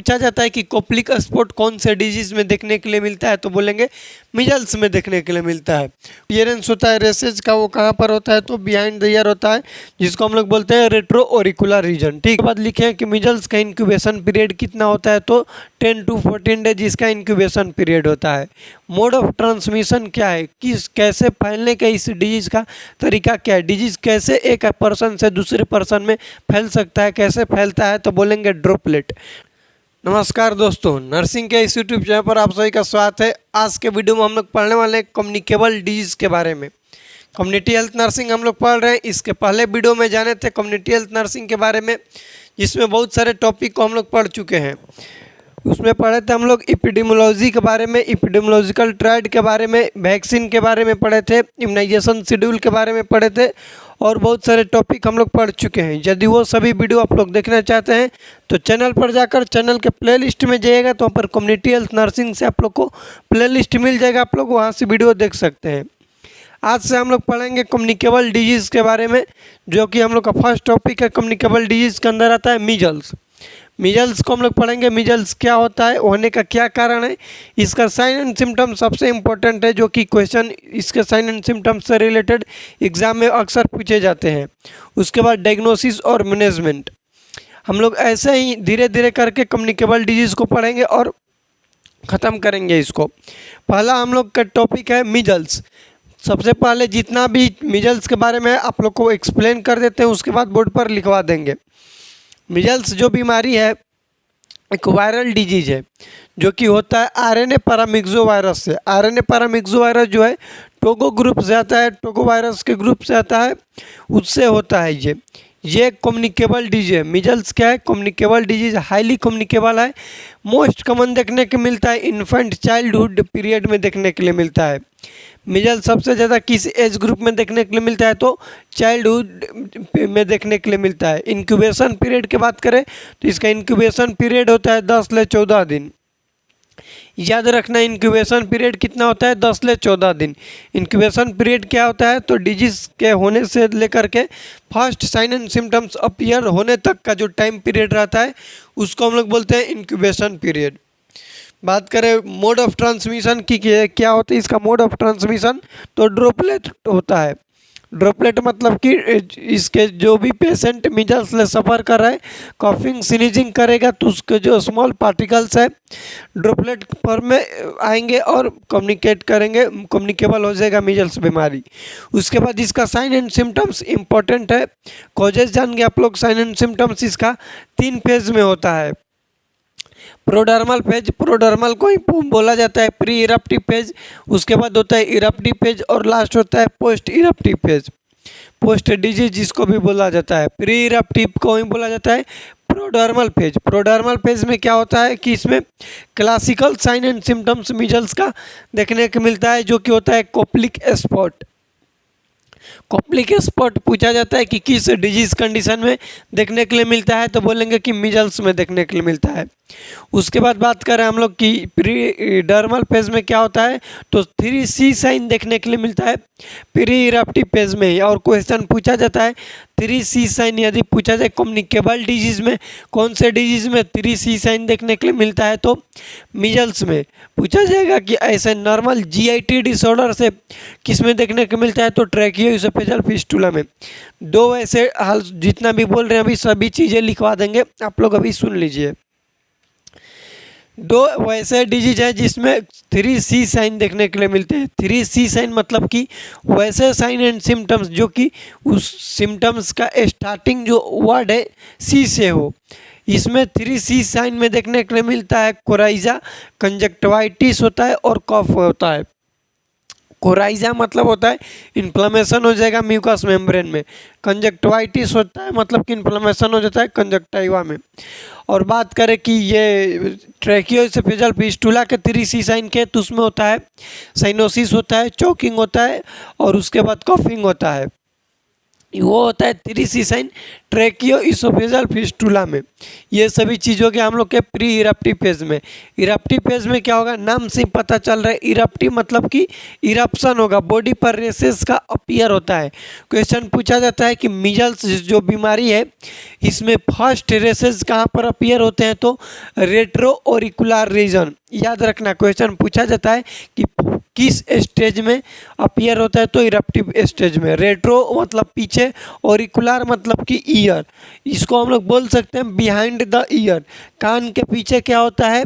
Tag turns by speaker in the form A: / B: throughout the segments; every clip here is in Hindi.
A: पूछा जाता है कि कोप्लिक स्पॉट कौन से डिजीज में देखने के लिए मिलता है, तो बोलेंगे मिजल्स में देखने के लिए मिलता है। अपीयरेंस होता है रेसेज का, वो कहाँ पर होता है, तो बिहाइंड द ईयर होता है, जिसको हम लोग बोलते हैं रेट्रो ऑरिकुलर रीजन। ठीक है, बाद लिखे हैं कि मिजल्स का इंक्यूबेशन पीरियड कितना होता है, तो 10 to 14 डेज इसका इंक्यूबेशन पीरियड होता है। मोड ऑफ ट्रांसमिशन क्या है, किस कैसे फैलने का इस डिजीज का तरीका क्या है, डिजीज कैसे एक पर्सन से दूसरे पर्सन में फैल सकता है, कैसे फैलता है, तो बोलेंगे ड्रॉपलेट। नमस्कार दोस्तों, नर्सिंग के इस यूट्यूब चैनल पर आप सभी का स्वागत है। आज के वीडियो में हम लोग पढ़ने वाले हैं कम्युनिकेबल डिजीज़ के बारे में। कम्युनिटी हेल्थ नर्सिंग हम लोग पढ़ रहे हैं। इसके पहले वीडियो में जाने थे कम्युनिटी हेल्थ नर्सिंग के बारे में, जिसमें बहुत सारे टॉपिक को हम लोग पढ़ चुके हैं। उसमें पढ़े थे हम लोग एपिडेमियोलॉजी के बारे में, एपिडेमियोलॉजिकल ट्रेंड के बारे में, वैक्सीन के बारे में पढ़े थे, इम्यूनाइजेशन शेड्यूल के बारे में पढ़े थे और बहुत सारे टॉपिक हम लोग पढ़ चुके हैं। यदि वो सभी वीडियो आप लोग देखना चाहते हैं तो चैनल पर जाकर चैनल के प्लेलिस्ट में जाइएगा, तो वहाँ पर कम्युनिटी हेल्थ नर्सिंग से आप लोग को प्लेलिस्ट मिल जाएगा, आप लोग वहाँ से वीडियो देख सकते हैं। आज से हम लोग पढ़ेंगे कम्युनिकेबल डिजीज़ के बारे में, जो कि हम लोग का फर्स्ट टॉपिक है। कम्युनिकेबल डिजीज़ के अंदर आता है मीजल्स। मीजल्स को हम लोग पढ़ेंगे, मीजल्स क्या होता है, होने का क्या कारण है, इसका साइन एंड सिम्टम्स सबसे इम्पोर्टेंट है, जो कि क्वेश्चन इसके साइन एंड सिम्टम्स से रिलेटेड एग्जाम में अक्सर पूछे जाते हैं। उसके बाद डायग्नोसिस और मैनेजमेंट। हम लोग ऐसे ही धीरे धीरे करके कम्युनिकेबल डिजीज़ को पढ़ेंगे और ख़त्म करेंगे इसको। पहला हम लोग का टॉपिक है मीजल्स। सबसे पहले जितना भी मीजल्स के बारे में आप लोग को एक्सप्लेन कर देते हैं, उसके बाद बोर्ड पर लिखवा देंगे। मीजल्स जो बीमारी है एक वायरल डिजीज है, जो कि होता है आरएनए पैरामिक्सो वायरस से। आरएनए पैरामिक्सो वायरस जो है टोगो ग्रुप से आता है, टोगो वायरस के ग्रुप से आता है, उससे होता है ये कम्युनिकेबल डिजीज है। मीजल्स क्या है, कम्युनिकेबल डिजीज, हाईली कम्युनिकेबल है। मोस्ट कॉमन देखने को मिलता है इन्फेंट चाइल्डहुड पीरियड में देखने के लिए मिलता है। मीजल्स सबसे ज़्यादा किस एज ग्रुप में देखने के लिए मिलता है, तो चाइल्डहुड में देखने के लिए मिलता है। इंक्यूबेशन पीरियड की बात करें तो इसका इंक्यूबेशन पीरियड होता है 10 से 14 दिन। याद रखना, इंक्यूबेशन पीरियड कितना होता है, 10 से 14 दिन। इंक्यूबेशन पीरियड क्या होता है, तो डिजीज़ के होने से लेकर के first sign and symptoms appear होने तक का जो टाइम पीरियड रहता है, उसको हम लोग बोलते हैं इंक्यूबेशन पीरियड। बात करें मोड ऑफ ट्रांसमिशन की क्या होता है इसका मोड ऑफ ट्रांसमिशन, तो ड्रॉपलेट होता है। ड्रॉपलेट मतलब कि इसके जो भी पेशेंट मीजल्स से सफ़र कर रहा है, कॉफिंग स्नीजिंग करेगा तो उसके जो स्मॉल पार्टिकल्स है ड्रॉपलेट पर में आएंगे और कम्युनिकेट करेंगे, कम्युनिकेबल हो जाएगा मीजल्स बीमारी। उसके बाद इसका साइन एंड सिम्टम्स इम्पॉर्टेंट है। कॉजेज जान गए आप लोग। साइन एंड सिम्टम्स इसका 3 फेज में होता है। प्रोडर्मल फेज, प्रोडर्मल को ही बोला जाता है प्री इरप्टिव फेज, उसके बाद होता है इरप्टिव फेज और लास्ट होता है post eruptive phase. Post disease जिसको भी बोला जाता है, प्री इरप्टिव को ही बोला जाता है प्रोडर्मल फेज। प्रोडर्मल फेज में क्या होता है कि इसमें classical sign and symptoms measles का देखने को मिलता है, जो कि होता है कोप्लिक स्पॉट। कोप्लिक स्पॉट पूछा जाता है कि किस डिजीज कंडीशन में देखने के लिए मिलता है, तो बोलेंगे कि मीजल्स में देखने के लिए मिलता है। उसके बाद बात करें हम लोग कि प्री डर्मल फेज में क्या होता है, तो 3C साइन देखने के लिए मिलता है प्री इरप्टिव फेज में ही। और क्वेश्चन पूछा जाता है 3C साइन यदि पूछा जाए कम्युनिकेबल डिजीज में, कौन से डिजीज में 3C साइन देखने के लिए मिलता है, तो मीजल्स में पूछा जाएगा कि ऐसे नॉर्मल GIT डिसऑर्डर से किस में देखने को मिलता है, तो ट्रैकियोइसोफेजल फिस्टुला में। दो ऐसे हाल जितना भी बोल रहे हैं अभी सभी चीज़ें लिखवा देंगे, आप लोग अभी सुन लीजिए। दो वैसे डिजीज है जिसमें 3C साइन देखने के लिए मिलते हैं। 3C साइन मतलब कि वैसे साइन एंड सिम्टम्स जो कि उस सिम्टम्स का स्टार्टिंग जो वर्ड है C से हो। इसमें 3C साइन में देखने के लिए मिलता है कोराइजा, कंजक्टिवाइटिस होता है और कफ होता है। कोराइजा मतलब होता है इन्फ्लेमेशन हो जाएगा म्यूकस मेम्ब्रेन में। कंजक्टिवाइटिस होता है मतलब कि इन्फ्लेमेशन हो जाता है कंजक्टाइवा में। और बात करें कि ये ट्रैकियोइसोफेजल फिस्टुला के 3C साइन के, तो उसमें होता है साइनोसिस होता है, चोकिंग होता है और उसके बाद कफिंग होता है। वो होता है 3C साइन ट्रैकियो इसोफेजल फिस्टुला में। ये सभी चीज़ों के हम लोग के प्री इरप्टिव फेज में। इरप्टिव फेज में क्या होगा, नाम से ही पता चल रहा है, इरप्टिव मतलब कि इरप्शन होगा, बॉडी पर रेसेस का अपीयर होता है। क्वेश्चन पूछा जाता है कि मीजल्स जो बीमारी है इसमें फर्स्ट रेसेस कहाँ पर अपीयर होते हैं, तो रेट्रो ऑरिकुलर रीजन। याद रखना, क्वेश्चन पूछा जाता है कि किस स्टेज में अपीयर होता है, तो इरप्टिव स्टेज में। रेट्रो मतलब पीछे, ऑरिकुलर मतलब कि ईयर, इसको हम लोग बोल सकते हैं बिहाइंड द ईयर, कान के पीछे क्या होता है,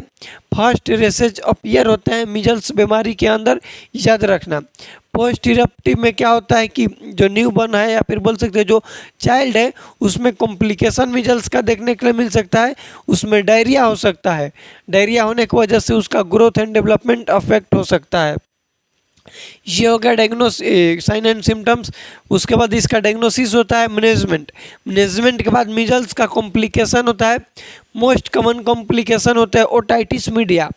A: फर्स्ट रेसेज अपीयर होते हैं मीजल्स बीमारी के अंदर। याद रखना, पोस्ट इरप्टिव में क्या होता है कि जो न्यू बॉर्न है या फिर बोल सकते हैं जो चाइल्ड है उसमें कॉम्प्लिकेशन मीजल्स का देखने के लिए मिल सकता है, उसमें डायरिया हो सकता है, डायरिया होने की वजह से उसका ग्रोथ एंड डेवलपमेंट अफेक्ट हो सकता है। ये हो गया डायग्नोस साइन एंड सिम्टम्स। उसके बाद इसका डायग्नोसिस होता है मैनेजमेंट। मैनेजमेंट के बाद मीजल्स का कॉम्प्लिकेशन होता है, मोस्ट कॉमन कॉम्प्लिकेशन होता है ओटाइटिस मीडिया।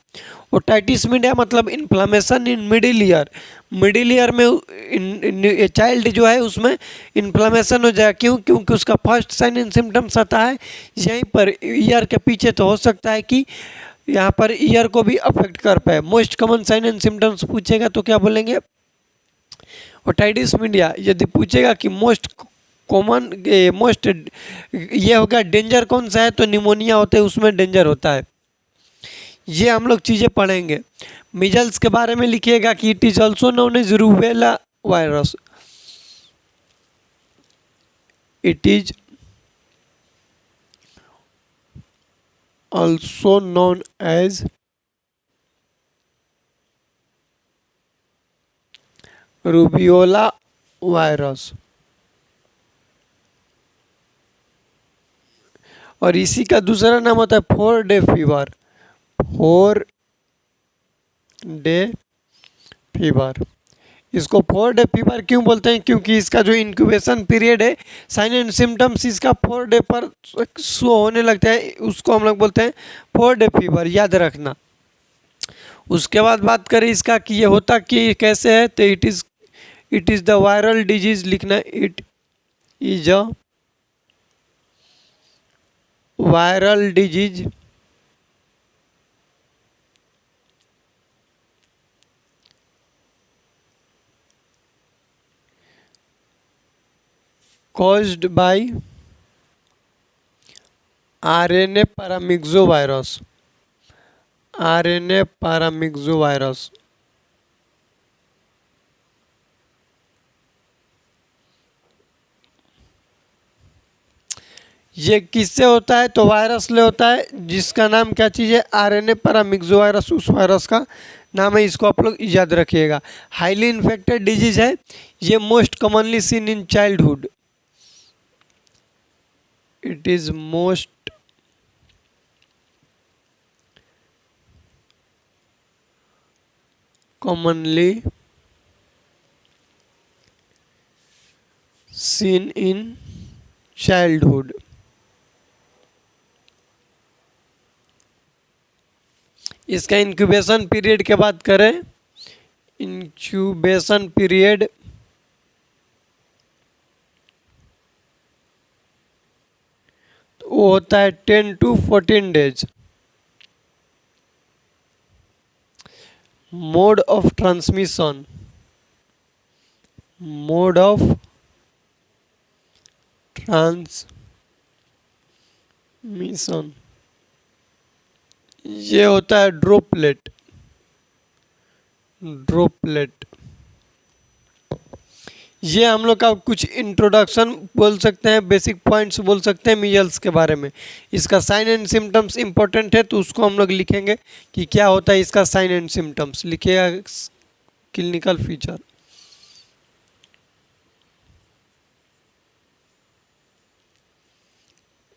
A: ओटाइटिस मीडिया मतलब inflammation in middle ear. Middle ear में चाइल्ड जो है उसमें इन्फ्लामेशन हो जाएगा, क्यों, क्योंकि उसका फर्स्ट साइन एंड सिम्टम्स आता है यहीं पर ईयर के पीछे, तो हो सकता है कि यहाँ पर ईयर को भी अफेक्ट कर पाए। Most common sign and symptoms पूछेगा तो क्या बोलेंगे, ओटाइटिस मीडिया। यदि पूछेगा कि मोस्ट कॉमन मोस्ट ये होगा डेंजर कौन सा है, तो निमोनिया होता है, उसमें डेंजर होता है। ये हम लोग चीज़ें पढ़ेंगे। मीजल्स के बारे में लिखिएगा कि it is also known as rubella virus. It is also known as rubeola virus. और इसी का दूसरा नाम होता है 4 डे फीवर। 4 day fever. इसको 4 डे फीवर क्यों बोलते हैं, क्योंकि इसका जो इंक्यूबेशन पीरियड है, साइन एंड सिम्टम्स इसका 4 डे पर शो होने लगता है, उसको हम लोग बोलते हैं 4 डे फीवर। याद रखना। उसके बाद बात करें इसका कि ये होता कि कैसे है, तो it is the viral disease लिखना। It is a viral disease caused by RNA paramyxovirus. RNA paramyxovirus. ये किससे होता है, तो वायरस से होता है, जिसका नाम क्या चीज़ है, RNA पैरामिक्सोवायरस, उस वायरस का नाम है। इसको आप लोग याद रखिएगा। हाईली इन्फेक्टेड डिजीज है ये, most commonly seen in childhood. It is most commonly seen in childhood। इसका इंक्यूबेशन पीरियड के बात करें, इंक्यूबेशन पीरियड तो वो होता है 10 to 14 days. Mode of transmission, mode of transmission ये होता है ड्रॉपलेट। ड्रॉपलेट। ये हम लोग का कुछ इंट्रोडक्शन बोल सकते हैं, बेसिक पॉइंट्स बोल सकते हैं मीजल्स के बारे में। इसका साइन एंड सिम्टम्स इंपॉर्टेंट है, तो उसको हम लोग लिखेंगे कि क्या होता है इसका साइन एंड सिम्टम्स। लिखिएगा clinical feature.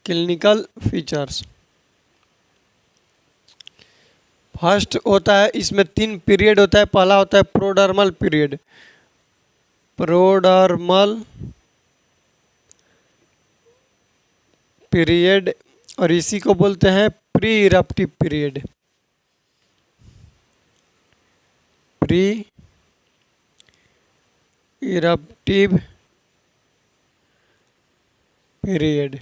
A: Clinical features first होता है, इसमें 3 पीरियड होता है। पहला होता है प्रोडर्मल पीरियड। प्रोडर्मल पीरियड, और इसी को बोलते हैं pre eruptive period. Pre eruptive period.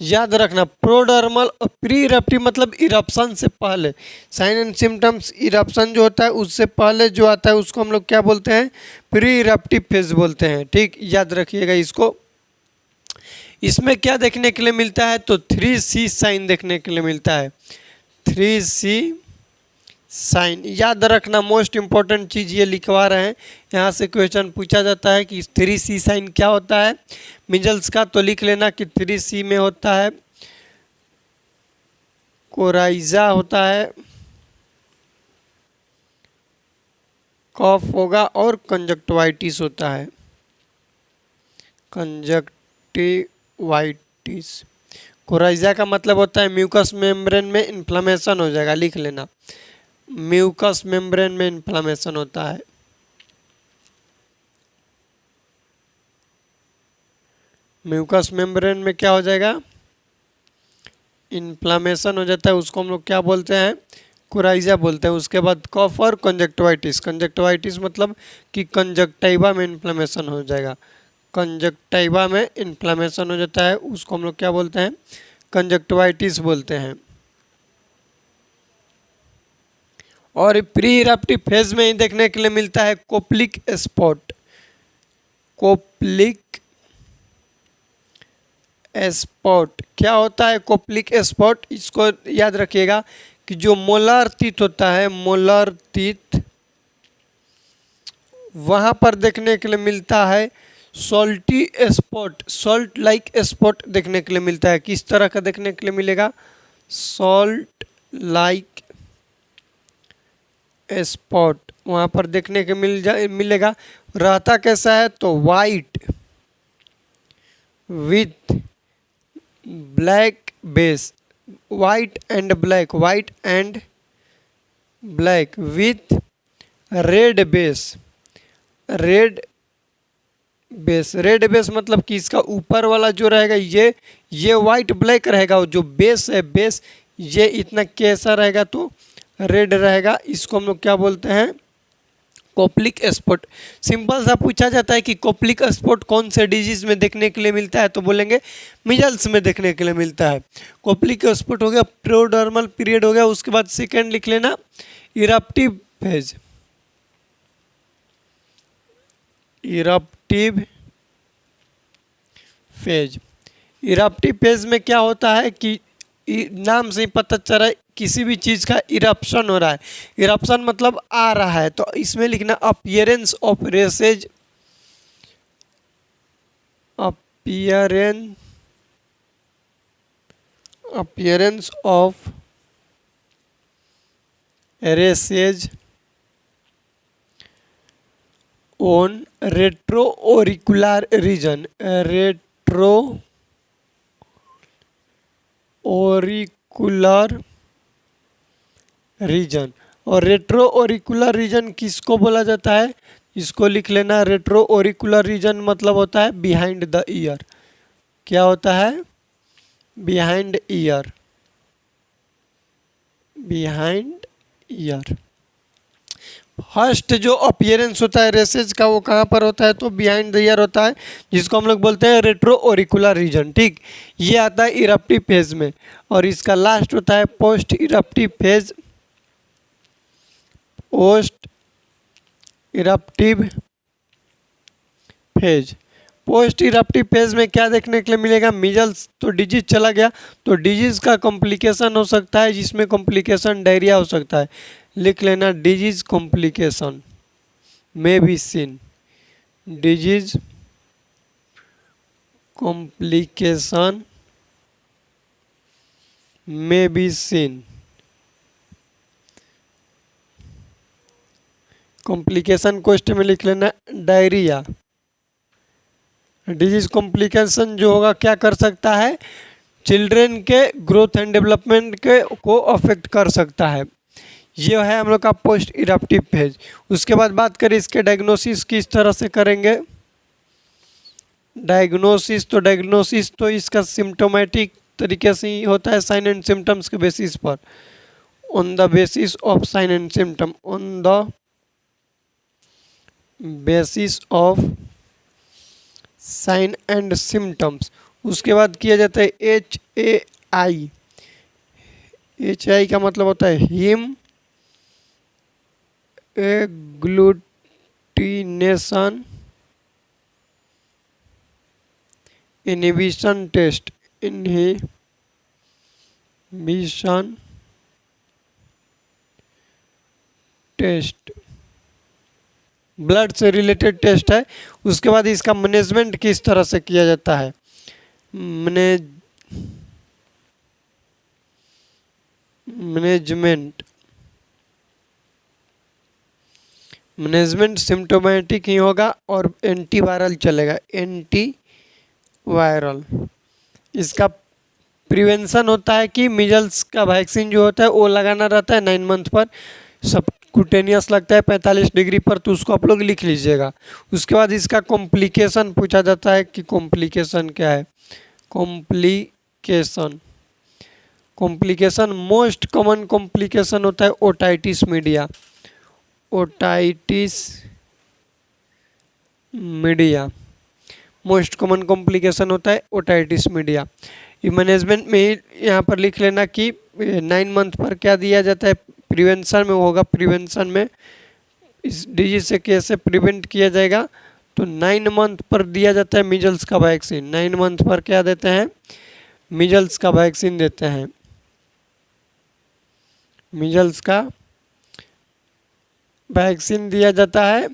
A: याद रखना प्रोडर्मल और प्री इरप्टिव मतलब इरप्शन से पहले। साइन एंड सिम्टम्स इरप्शन जो होता है उससे पहले जो आता है उसको हम लोग क्या बोलते हैं, प्री इरप्टिव फेज बोलते हैं। ठीक, याद रखिएगा इसको। इसमें क्या देखने के लिए मिलता है, तो 3C साइन देखने के लिए मिलता है। 3C साइन याद रखना, मोस्ट इंपॉर्टेंट चीज़ ये लिखवा रहे हैं। यहाँ से क्वेश्चन पूछा जाता है कि 3C साइन क्या होता है मिजल्स का, तो लिख लेना कि 3C में होता है कोराइजा होता है, कफ होगा और कंजक्टिवाइटिस होता है। कंजक्टिवाइटिस, कोराइजा का मतलब होता है म्यूकस मेम्ब्रेन में इन्फ्लेमेशन हो जाएगा, लिख लेना म्यूकस मेम्ब्रेन में इन्फ्लेमेशन होता है। म्यूकस मेम्ब्रेन में क्या हो जाएगा, इन्फ्लेमेशन हो जाता है, उसको हम लोग क्या बोलते हैं, कोराइजा बोलते हैं। उसके बाद कफ और कंजक्टिवाइटिस, कंजक्टिवाइटिस मतलब कि कंजक्टिवा में इन्फ्लेमेशन हो जाएगा, कंजक्टिवा में इन्फ्लेमेशन हो जाता है, उसको हम लोग क्या बोलते हैं, कंजक्टिवाइटिस बोलते हैं। और प्री इरप्टिव फेज में ही देखने के लिए मिलता है कोप्लिक स्पॉट। कोप्लिक स्पॉट क्या होता है, कोप्लिक स्पॉट, इसको याद रखिएगा कि जो मोलर टीथ होता है, मोलर टीथ, वहां पर देखने के लिए मिलता है salty spot, salt like spot देखने के लिए मिलता है। किस तरह का देखने के लिए मिलेगा, सॉल्ट लाइक स्पॉट वहाँ पर देखने के मिलेगा। रहता कैसा है, तो white with black base, white and black, white and black with red base, red base, red base मतलब कि इसका ऊपर वाला जो रहेगा ये वाइट ब्लैक रहेगा, और जो बेस है बेस ये इतना कैसा रहेगा, तो रेड रहेगा। इसको हम लोग क्या बोलते हैं, कोप्लिक स्पॉट। सिंपल सा पूछा जाता है कि कोप्लिक स्पॉट कौन से डिजीज में देखने के लिए मिलता है, तो बोलेंगे मिजल्स में देखने के लिए मिलता है। कोप्लिक स्पॉट हो गया, प्रोडर्मल पीरियड हो गया। उसके बाद सेकेंड लिख लेना eruptive phase, eruptive phase. Eruptive phase में क्या होता है कि नाम से ही पता चल रहा है किसी भी चीज़ का इरप्शन हो रहा है। इरप्शन मतलब आ रहा है, तो इसमें लिखना appearance of rashes, appearance of rashes on retro auricular region, retro auricular region. और रेट्रो ओरिकुलर रीजन किसको बोला जाता है, इसको लिख लेना, रेट्रो ओरिकुलर रीजन मतलब होता है बिहाइंड द ईयर। क्या होता है, behind year, behind year. First जो अपीयरेंस होता है रेसेज का वो कहाँ पर होता है, तो बिहाइंड द ईयर होता है, जिसको हम लोग बोलते हैं रेट्रो ओरिकुलर रीजन। ठीक, ये आता है इरप्टिव फेज में। और इसका लास्ट होता है post eruptive phase, post eruptive phase. Post eruptive phase में क्या देखने के लिए मिलेगा, मिजल्स तो डिजीज चला गया, तो डिजीज का कॉम्प्लिकेशन हो सकता है, जिसमें कॉम्प्लिकेशन डायरिया हो सकता है। लिख लेना डिजीज कॉम्प्लिकेशन में बी सीन, डिजीज कॉम्प्लिकेशन में बी सीन। कॉम्प्लिकेशन क्वेश्चन में लिख लेना डायरिया। डिजीज कॉम्प्लिकेशन जो होगा क्या कर सकता है, चिल्ड्रेन के ग्रोथ एंड डेवलपमेंट के को अफेक्ट कर सकता है। ये है हम लोग का पोस्ट इरप्टिव फेज। उसके बाद बात करें इसके डायग्नोसिस किस तरह से करेंगे। डायग्नोसिस तो इसका सिम्टोमेटिक तरीके से ही होता है, साइन एंड सिम्टम्स के बेसिस पर, on the basis of sine and symptom, on the basis of sine and symptoms. उसके बाद किया जाता है HAI। HAI का मतलब होता है haem agglutination inhibition test. Inhibition test blood से रिलेटेड टेस्ट है। उसके बाद इसका मैनेजमेंट किस तरह से किया जाता है। मैनेजमेंट सिम्टोमेटिक ही होगा और एंटीवायरल चलेगा, एंटीवायरल। इसका प्रिवेंशन होता है कि मिजल्स का वैक्सीन जो होता है वो लगाना रहता है 9 मंथ पर, सबक्यूटेनियस लगता है 45 डिग्री पर, तो उसको आप लोग लिख लीजिएगा। उसके बाद इसका कॉम्प्लिकेशन पूछा जाता है कि कॉम्प्लिकेशन क्या है। कॉम्प्लिकेशन मोस्ट कॉमन कॉम्प्लिकेशन होता है otitis media. Most common complication होता है ओटाइटिस मीडिया। ये मैनेजमेंट में ही यहाँ पर लिख लेना कि 9 मंथ पर क्या दिया जाता है, प्रिवेंशन में होगा। प्रिवेंशन में इस डिजीज से कैसे प्रिवेंट किया जाएगा, तो 9 मंथ पर दिया जाता है मिजल्स का वैक्सीन। 9 मंथ पर क्या देते हैं, मिजल्स का वैक्सीन देते हैं। मिजल्स का वैक्सीन दिया जाता है।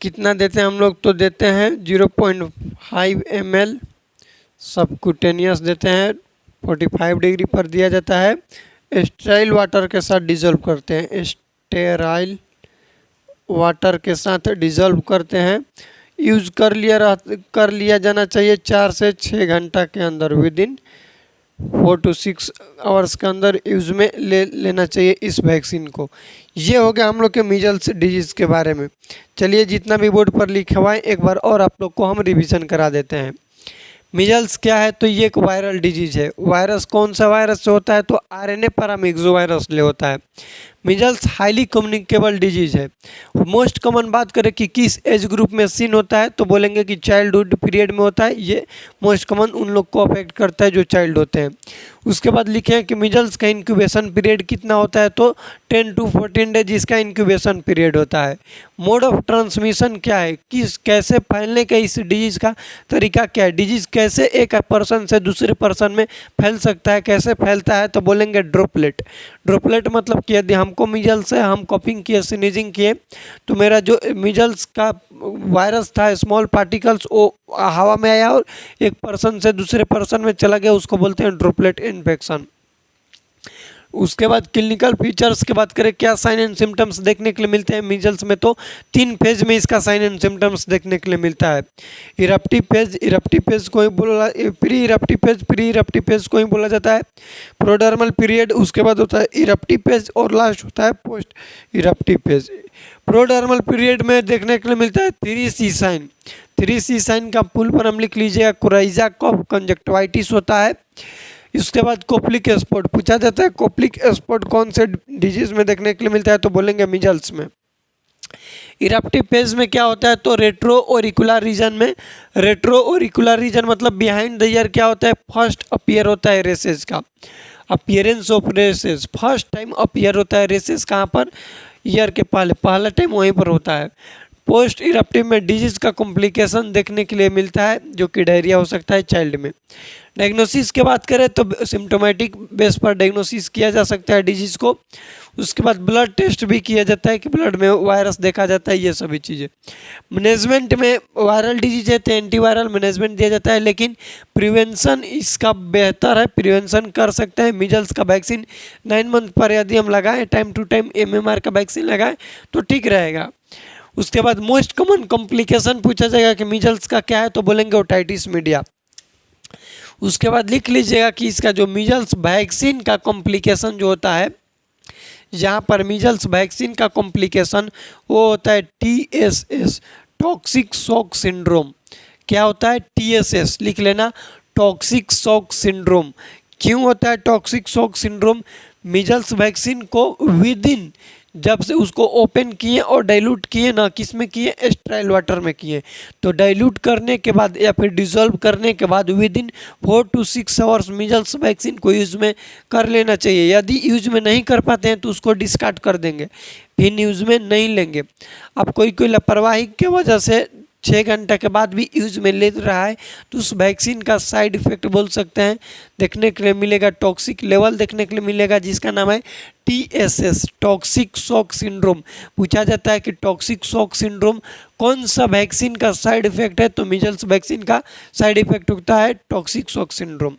A: कितना देते हैं हम लोग, तो देते हैं 0.5 ml सबक्यूटेनियस देते हैं, 45 डिग्री पर दिया जाता है। स्टेराइल वाटर के साथ डिजोल्व करते हैं, स्टेराइल वाटर के साथ डिजोल्व करते हैं। यूज़ कर लिया जाना चाहिए 4 से 6 घंटा के अंदर, विद इन 4 to 6 आवर्स के अंदर यूज़ में लेना चाहिए इस वैक्सीन को। ये हो गया हम लोग के मीजल्स डिजीज़ के बारे में। चलिए जितना भी बोर्ड पर लिखा हुआ है एक बार और आप लोग को हम रिवीजन करा देते हैं। मीजल्स क्या है, तो ये एक वायरल डिजीज है। वायरस कौन सा वायरस से होता है, तो RNA पैरामिक्सोवायरस ले होता है। मीजल्स हाईली कम्युनिकेबल डिजीज है। मोस्ट कॉमन बात करें कि किस एज ग्रुप में सीन होता है, तो बोलेंगे कि चाइल्डहुड पीरियड में होता है। ये मोस्ट कॉमन उन लोग को अफेक्ट करता है जो चाइल्ड होते हैं। उसके बाद लिखे हैं कि मीजल्स का इंक्यूबेशन पीरियड कितना होता है, तो 10 to 14 डेज इसका इंक्यूबेशन पीरियड होता है। मोड ऑफ ट्रांसमिशन क्या है, कैसे फैलने का इस डिजीज़ का तरीका क्या है, डिजीज़ कैसे एक पर्सन से दूसरे पर्सन में फैल सकता है, कैसे फैलता है, तो बोलेंगे ड्रॉपलेट। ड्रॉपलेट मतलब कि यदि हमको मीजल्स है, हम कॉफिंग किए, स्नीजिंग किए, तो मेरा जो मीजल्स का वायरस था, स्मॉल पार्टिकल्स, वो हवा में आया और एक पर्सन से दूसरे पर्सन में चला गया, उसको बोलते हैं ड्रॉपलेट इन्फेक्शन। उसके बाद क्लिनिकल फीचर्स की बात करें, क्या साइन एंड सिम्टम्स देखने के लिए मिलते हैं मीजल्स में, तो 3 फेज में इसका साइन एंड सिम्टम्स देखने के लिए मिलता है। इरप्टिव फेज को ही बोला, प्री इरप्टिव फेज को ही बोला जाता है। प्रोडर्मल पीरियड, उसके बाद होता है इरप्टिव फेज और लास्ट होता है पोस्ट इरप्टिव फेज। प्रोडर्मल पीरियड में देखने के लिए मिलता है 3C साइन। 3C साइन का फुल फॉर्म लिख लीजिएगा, कोराइजा कफ कंजक्टिवाइटिस होता है। इसके बाद कोप्लिक स्पॉट पूछा जाता है, कोप्लिक स्पॉट कौन से डिजीज में देखने के लिए मिलता है, तो बोलेंगे मीजल्स में। इरप्टिव फेज में क्या होता है, तो रेट्रो ओरिकुलर रीजन में। रेट्रो ओरिकुलर रीजन मतलब बिहाइंड द ईयर क्या होता है, फर्स्ट अपीयर होता है रेसेस का, appearance of rashes, first time appear होता है रेसेस कहाँ पर, ईयर के पहला टाइम वहीं पर होता है। पोस्ट इरप्टिव में डिजीज़ का कॉम्प्लिकेशन देखने के लिए मिलता है, जो कि डायरिया हो सकता है चाइल्ड में। डायग्नोसिस की बात करें तो सिम्टोमेटिक बेस पर डायग्नोसिस किया जा सकता है डिजीज़ को। उसके बाद ब्लड टेस्ट भी किया जाता है कि ब्लड में वायरस देखा जाता है, ये सभी चीज़ें। मैनेजमेंट में वायरल डिजीज है तो एंटीवायरल मैनेजमेंट दिया जाता है, लेकिन प्रिवेंशन इसका बेहतर है, प्रिवेंशन कर सकते हैं। मीजल्स का वैक्सीन 9 मंथ पर यदि हम लगाएं, टाइम टू टाइम MMR का वैक्सीन लगाएं तो ठीक रहेगा। उसके बाद मोस्ट कॉमन कॉम्प्लिकेशन पूछा जाएगा कि मीजल्स का क्या है, तो बोलेंगे ओटाइटिस मीडिया। उसके बाद लिख लीजिएगा कि इसका जो मीजल्स वैक्सीन का कॉम्प्लिकेशन जो होता है, यहाँ पर मीजल्स वैक्सीन का कॉम्प्लिकेशन वो होता है TSS, टॉक्सिक शॉक सिंड्रोम। क्या होता है, TSS लिख लेना, टॉक्सिक शॉक सिंड्रोम। क्यों होता है toxic shock syndrome, measles vaccine को विद इन जब से उसको ओपन किए और डाइल्यूट किए ना, किस में किए, स्टेराइल वाटर में किए। तो डाइल्यूट करने के बाद या फिर डिसॉल्व करने के बाद with in 4 to 6 hours measles vaccine को यूज में कर लेना चाहिए। यदि यूज में नहीं कर पाते हैं तो उसको डिस्कार्ड कर देंगे, फिर यूज में नहीं लेंगे। अब कोई लापरवाही की वजह से 6 घंटे के बाद भी यूज में ले रहा है तो उस वैक्सीन का साइड इफेक्ट बोल सकते हैं देखने के लिए मिलेगा, टॉक्सिक लेवल देखने के लिए मिलेगा, जिसका नाम है TSS, टॉक्सिक शॉक सिंड्रोम। पूछा जाता है कि टॉक्सिक शॉक सिंड्रोम कौन सा वैक्सीन का साइड इफेक्ट है, तो मीजल्स वैक्सीन का साइड इफेक्ट होता है टॉक्सिक शॉक सिंड्रोम।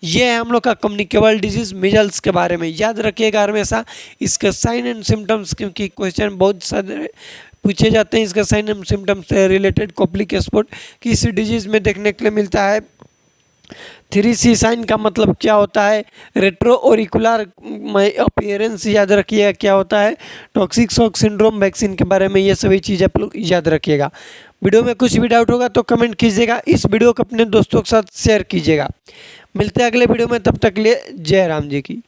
A: ये है हम लोग का कम्युनिकेबल डिजीज मीजल्स के बारे में। याद रखिएगा हमेशा इसके साइन एंड सिम्टम्स, क्योंकि क्वेश्चन बहुत सारे पूछे जाते हैं इसका साइन एंड सिम्टम्स से रिलेटेड। कॉप्लिक स्पॉट किस डिजीज में देखने के लिए मिलता है। 3C साइन का मतलब क्या होता है, रेट्रो ऑरिकुलर अपीयरेंस याद रखिएगा क्या होता है, टॉक्सिक शॉक सिंड्रोम वैक्सीन के बारे में ये सभी चीज़ आप लोग याद रखिएगा। वीडियो में कुछ भी डाउट होगा तो कमेंट कीजिएगा, इस वीडियो को अपने दोस्तों के साथ शेयर कीजिएगा। मिलते हैं अगले वीडियो में, तब तक के लिए जय राम जी की।